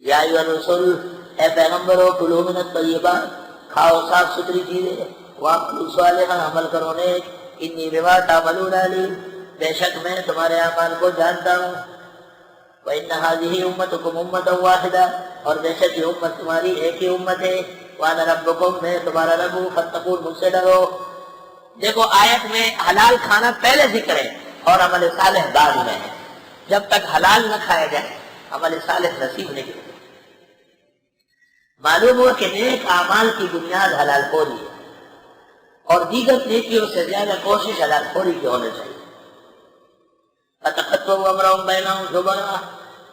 یا ایھا الرسل، اے پیغمبرو، کلوا من الطیبات، کھاؤ صاف ستھری چیزیں، واعملوا صالحا، عمل کرو نیک، انی بما تعملون علیم، بے شک میں تمہارے اعمال کو جانتا ہوں، وَإِنَّ هَذِهِ أُمَّتُكُمْ أُمَّةً وَاحِدَةً، اور بے شک یہ امت تمہاری ایک ہی امت ہے، وَأَنَا رَبُّكُمْ، میں تمہارا رب ہوں، فَاتَّقُونِ، مجھ سے ڈرو۔ دیکھو آیت میں حلال کھانا پہلے ذکر ہے اور عمل صالح بعد میں ہے۔ جب تک حلال نہ کھایا جائے عمل صالح نصیب نہیں ہوگا۔ معلوم ہوا کہ نیک اعمال کی بنیاد حلال خوری ہے، اور دیگر نیکیوں سے زیادہ کوشش حلال خوری کی ہونا چاہیے۔ فَتَقَطَّعُوا أَمْرَهُم بَيْنَهُمْ زُبُرًا،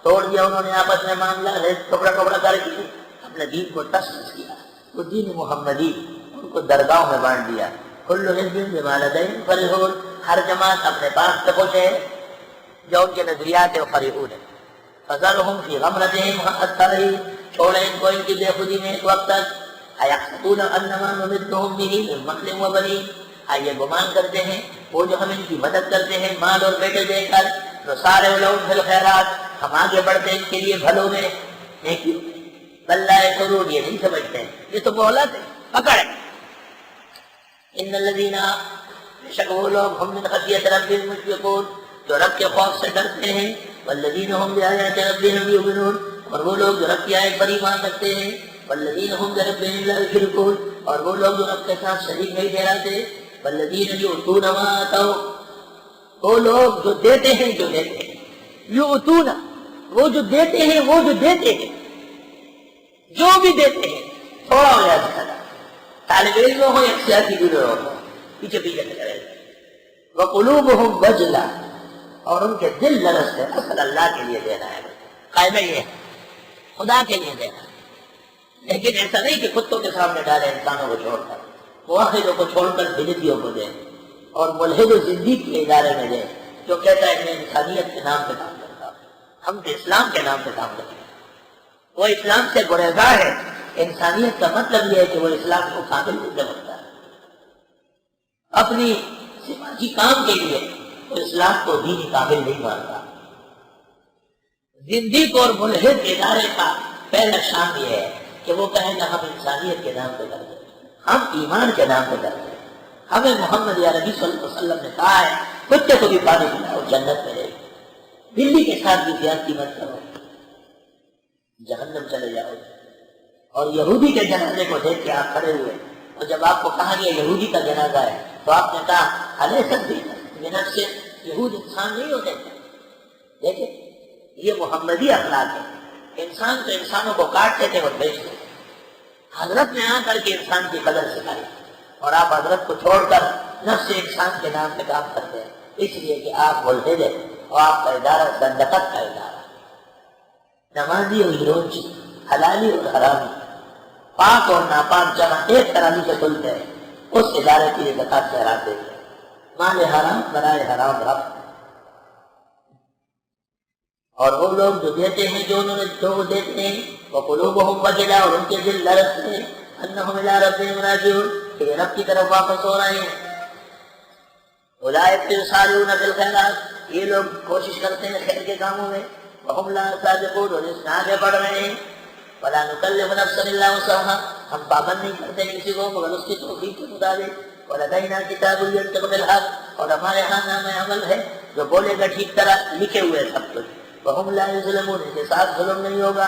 توڑ دیا انہوں نے آپس میں معاملہ، ٹکڑا ٹکڑا کر کے اپنے دین کو ٹس کیا، وہ دین محمدی ان کو درگاہوں میں بانٹ دیا۔ کل حزب بما لدیہم فرحون، ہر جماعت اپنے پاس سے خوش ہے، جو ان کے نظریات ہے وہ فرحون ہے۔ فذرہم فی غمرتہم حتی حین، چھوڑے ان کو ان کی بے خودی میں ایک وقت تک۔ ایحسبون انما نمدہم بہ من مال وبنین، یہ گمان کرتے ہیں وہ جو ہم ان کی مدد کرتے ہیں مال اور بیٹے دے کر، نسارع لہم فی الخیرات، ہم آگے بڑھتے ہیں ان کے لیے بھلوں میں، نیکیوں میں، بل لا یشعرون، یہ نہیں سمجھتے ہیں، یہ تو مہلت ہے، پکڑ ہے۔ ان الذین، بے شک وہ لوگ، ہم من خشیۃ ربہم مشفقون، جو رب کے خوف سے ڈرتے ہیں، والذین ہم بآیات ربہم یؤمنون، اور وہ لوگ جو رب کی آیت پر ایمان رکھتے ہیں، والذین ہم بربہم لا یشرکون، اور وہ لوگ جو رب کے ساتھ شریک نہیں ٹھہراتے، والذین یؤتون ما آتوا، وہ لوگ جو دیتے ہیں، جو دیتے ہیں، یؤتون، وہ جو دیتے ہیں، وہ جو دیتے ہیں، جو بھی دیتے ہیں، تھوڑا ہو یا زیادہ، طالب علم ہو یا سیاسی گرو ہو، پیچھے پیچھے کرے، وقلوبہم وجلہ، اور ان کے دل لرزتے ہیں، اصل اللہ کے لیے دینا ہے، قاعدہ یہ ہے، خدا کے لیے دینا ہے، لیکن ایسا نہیں کہ کتوں کے سامنے ڈالے انسانوں کو چھوڑ کر، موحدوں کو چھوڑ کر بدعتیوں کو دیں، اور ملحد و زندیق کے ادارے میں دیں، جو کہتا ہے میں انسانیت کے نام پہ کام کرتا ہوں، ہم تو اسلام کے نام پہ کام کرتے ہیں، وہ اسلام سے گریزاں ہے۔ انسانیت کا مطلب یہ ہے کہ وہ اسلام کو کامل نہیں سمجھتا ہے، اپنی سماجی کام کے لیے وہ اسلام کو دینی کامل نہیں مانتا۔ زندیق اور ملحد ادارے کا پہلا شان یہ ہے کہ وہ کہیں گا ہم انسانیت کے نام پہ کرتے ہیں، ہم ایمان کے نام پہ کرتے ہیں، ہمیں محمد یا نبی صلی اللہ علیہ وسلم نے کہا ہے کتے کو بھی پانی پلاؤ جنت میں رہے، بلی کے ساتھ بھی زیادتی مت کرو جہنم چلے جاؤ۔ اور یہودی کے جنازے کو دیکھ کے آپ کھڑے ہوئے، اور جب آپ کو کہا گیا یہودی کا جنازہ ہے تو آپ نے کہا الیست من سے، یہود انسان نہیں ہوتے؟ دیکھیں یہ محمدی اخلاق ہے، انسان تو انسانوں کو کاٹتے تھے اور بیچتے تھے، حضرت نے آ کر کے انسان کی قدر سکھائی، اور آپ حضرت کو چھوڑ کر نفس انسان کے نام پہ کام کرتے ہیں، اس لیے کہ آپ ملحد ہیں، اور آپ کا ادارہ زندقت کا ادارہ، نمازی اور ہیروچی، حلالی اور حرامی، پاک اور ناپاک جمع ایک تراوی سے تلتے ہیں، اس ادارے کے لیے زکات ٹھہراتے ہیں، مال حرام برائے حرام رفع۔ اور وہ لوگ جو دیتے ہیں، جو انہوں نے جو دیتے ہیں، وقلوبہم وجلہ، اور ان کے دل لرزتے ہیں، انہم الی ربہم راجعون، کہ رب کی طرف واپس ہو رہے ہیں۔ اولئک یسارعون فی الخیرات، یہ لوگ کوشش کرتے ہیں خیر کے کاموں میں، وہم لا سابقون، اور اس میں آگے بڑھ رہے ہیں۔ ولا نکلف نفسا الا وسعها، ہم پابند نہیں کرتے کسی کو مگر اس کی توفیق کے مطابق۔ ولدینا کتاب ینطق بالحق، اور ہمارے ہاں نام عمل ہے جو بولے گا ٹھیک طرح، لکھے ہوئے سب کچھ۔ وہم لا یظلمون، ان کے ساتھ ظلم نہیں ہوگا۔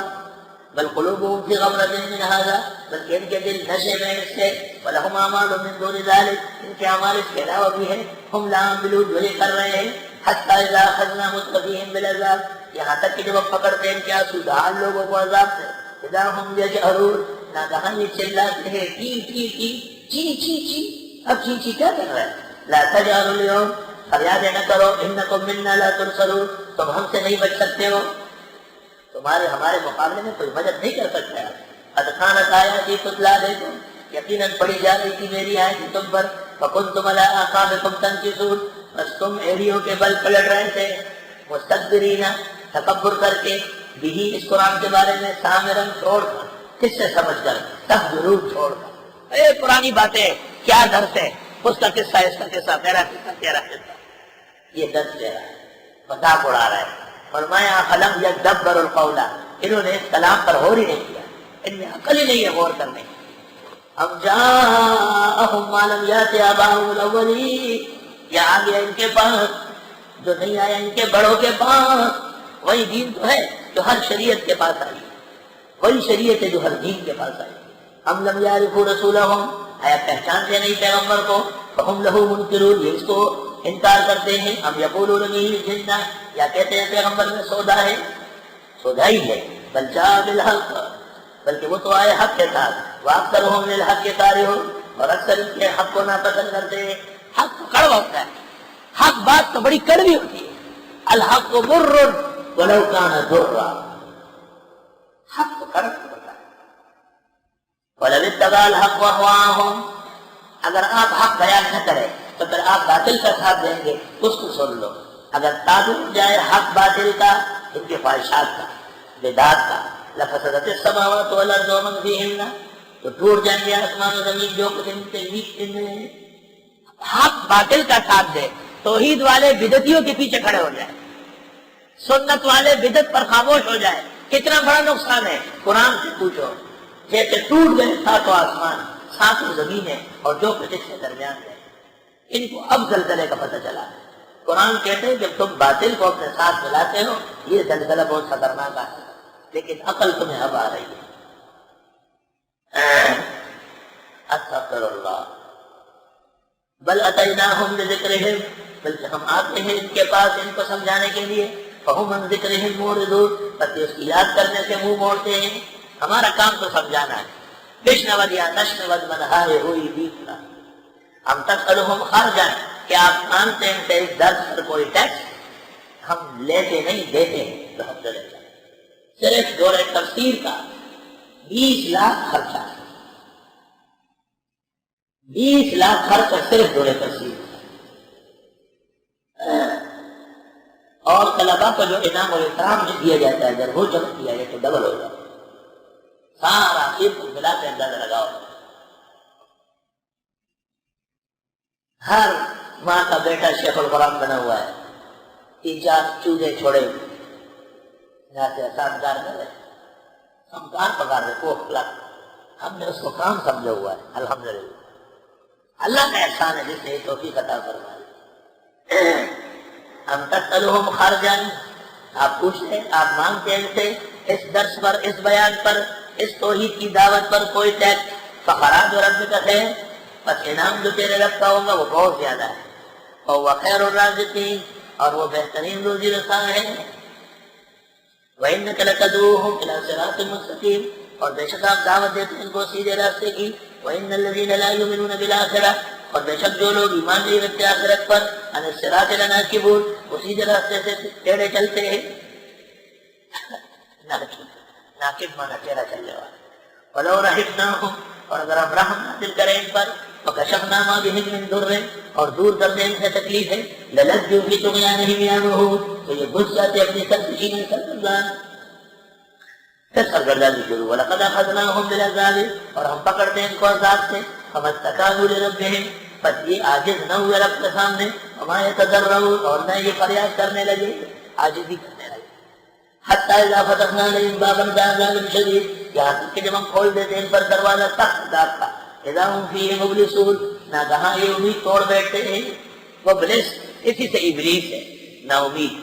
بل قلوبهم فی غمرۃ من هذا، بلکہ ان کے دل نشے میں اس سے، ولہم اعمال من دون ذلک، ان کے اعمال اس کے علاوہ بھی ہیں، ہم لا عاملون، جو یہ کر رہے ہیں، حتی اذا اخذنا مترفیهم بالعذاب، یہاں تک کہ جب ہم پکڑتے ہیں ان کے آسودان لوگوں کو عذاب سے، اذا ہم یجأرون، ناگہان یہ چلاتے ہیں، ٹی ٹی ٹی چی چی چی، اب چی چی کیا کر رہے ہیں؟ لا تجأروا اليوم، فریادیں نہ کرو، انکم منا لا تنصرون، تم ہم سے نہیں بچ سکتے ہو، تمہارے ہمارے مقابلے میں کوئی مدد نہیں کر سکتا ہے۔ قد كانت آیاتی تتلی علیکم، یقیناً پڑھی جا رہی تھی میری آیت تم پر، فکنتم علی اعقابکم تنکصون، بس تم ایڑیوں کے بل پلٹ رہے تھے، مستكبرین، تکبر کر کے، بھی اس قرآن کے بارے میں، سامرن چھوڑ کر، کس سے سمجھ کر، تحجرون چھوڑ کر، اے پرانی باتیں کیا درس ہے، اس کا قصہ اس کا قصہ، میرا قصہ تیرا قصہ، یہ درس دے رہا ہے، مذاق اڑا رہا ہے۔ فرمایا فلم یدبر القول، انہوں نے کلام پر غور ہی نہیں کیا، ان میں عقل ہی نہیں ہے غور کرنے کی۔ اب جاءہم ما لم یأت آباؤہم الاولین، یا آ گیا ان کے پاس جو نہیں آیا ان کے بڑوں کے پاس۔ وہی دین تو ہے جو ہر شریعت کے پاس آئی، وہی شریعت ہے جو ہر دین کے پاس آئی۔ ام لم یعرفوا رسولہم، آیا پہچانتے نہیں پیغمبر کو، فہم لہ منکرون، یہ اس کو انکار کرتے ہیں۔ ام یقولون به جنہ، یا کہتے ہیں پیغمبر میں سودا ہے، سودا ہی ہے۔ بل جاء بالحق، بلکہ وہ تو آئے حق کے ساتھ۔ واکثرہم للحق کارہون، اور اکثر ان کے حق کو ناپسند کرتے ہیں۔ حق تو کڑوا ہوتا ہے، حق بات تو بڑی کڑوی ہوتی ہے۔ الحق مر ولو کان ضرا، حق تو کڑوا ہوتا ہے۔ ولو اتبع الحق اهواءهم، اگر آپ حق بیان نہ کریں تو پھر آپ باطل کا ساتھ دیں گے، اس کو سن لو۔ اگر تعلق جائے حق باطل کا، ان کے خواہشات کا، بدعات کا، لفسدت السماوات والارض ومن فیہن، تو ٹوٹ جائیں گے آسمان و زمین جو کچھ ان کے بیچ میں۔ حق باطل کا ساتھ دے، توحید والے بدعتیوں کے پیچھے کھڑے ہو جائے، سنت والے بدعت پر خاموش ہو جائے، کتنا بڑا نقصان ہے۔ قرآن سے پوچھو، جیسے ٹوٹ گئے ساتوں آسمان ساتوں زمینیں اور جو کچھ اس کے درمیان ہے، ان کو اب زلزلے کا پتہ چلا۔ قرآن کہتے ہیں جب تم باطل کو اپنے ساتھ ملاتے ہو یہ زلزلہ بہت خطرناک ہے، لیکن عقل تمہیں اب آ رہی ہے۔ استغفر اللہ۔ بل اتیناہم بذکرہم، بلکہ ہم آتے ہیں ان کے پاس ان کو سمجھانے کے لیے۔ فہم عن ذکرہم معرضون، بس اس کی یاد کرنے سے منہ موڑتے ہیں۔ ہمارا کام تو سمجھانا ہے۔ بشنود یا نشنود من ہائے ہوئی دیکھنا۔ ہم تسألہم خرجا، کیا آپ مانتے ہیں کہ اس درس پر کوئی ٹیکس؟ ہم لیتے نہیں، دیتے ہیں الحمدللہ۔ صرف دور تفسیر کا 20 لاکھ خرچہ، 20 لاکھ خرچہ صرف دور تفسیر کا۔ اور طلبا کو جو انعام و اکرام دیا جاتا ہے اگر وہ جمع کیا جائے تو ڈبل ہو جائے۔ سارا صرف ملا کے اندازہ لگاؤ، ہر ماں کا بیٹا شیخ القرآن بنا ہوا ہے، 3-4 چوزے چھوڑے یہاں سے سازگار کر رہے، ہم کار پکار رہے کو ہم نے اس کو کام سمجھا ہوا ہے۔ الحمدللہ اللہ کا احسان ہے جس نے یہ توفیق عطا فرمائی۔ ہم تسألہم خرجا، آپ پوچھتے آپ مانگتے ہیں سے اس درس پر، اس بیان پر، اس توحید کی دعوت پر کوئی ٹیکس؟ فخراج ربک ہے، بس انعام جو تیرے رب کا ہوگا وہ بہت زیادہ ہے۔ اور وہ خیر الرازقین، اور وہ بہترین روزی رساں ہے۔ وَإِنَّكَ لَتَدْعُوهُمْ إِلَىٰ صِرَاطٍ مُّسْتَقِيمٍ، اور بے شک آپ دعوت دیتے ہیں ان کو سیدھے راستے کی۔ وَإِنَّ الَّذِينَ لَا يُؤْمِنُونَ بِالْآخِرَةِ، اور بے شک جو لوگ ایمان نہیں رکھتے آخرت پر، عَنِ الصِّرَاطِ لَنَاكِبُونَ، وہ سیدھے راستے سے ٹیڑھے چلتے ہیں۔ ناکب مانا ٹیڑھا چلنے والا۔ وَلَوْ رَحِمْنَاهُمْ، اور اگر ہم رحم نازل کریں ان پر، وَكَشَفْنَا مَا بِهِمْ مِنْ ضُرٍّ، اور دور کر دیں ان سے تکلیف ہے، لَلَجُّوا فِي طُغْيَانِهِمْ يَعْمَهُونَ، تو یہ گھس جاتے اپنی سرکشی میں سرگردان، پھر سرگردانی شروع۔ وَلَقَدْ أَخَذْنَاهُمْ بِالْعَذَابِ، اور ہم پکڑتے ہیں ان کو عذاب سے۔ فَمَا اسْتَكَانُوا لِرَبِّهِمْ، پس یہ عاجز نہ ہوئے رب کے سامنے۔ وَمَا يَتَضَرَّعُونَ، اور نہ یہ فریاد کرنے لگے، عاجزی کرنے لگے۔ حَتَّىٰ إِذَا فَتَحْنَا عَلَيْهِمْ بَابًا ذَا عَذَابٍ شَدِيدٍ، یہاں تک کہ جب ہم کھول دیتے ہیں ان پر دروازہ سخت عذاب کا۔ إِذَا هُمْ فِيهِ مُبْلِسُونَ، ناگہاں یہ امید توڑ بیٹھتے ہیں۔ مبلس اسی سے ابلیس ہے، نا امید۔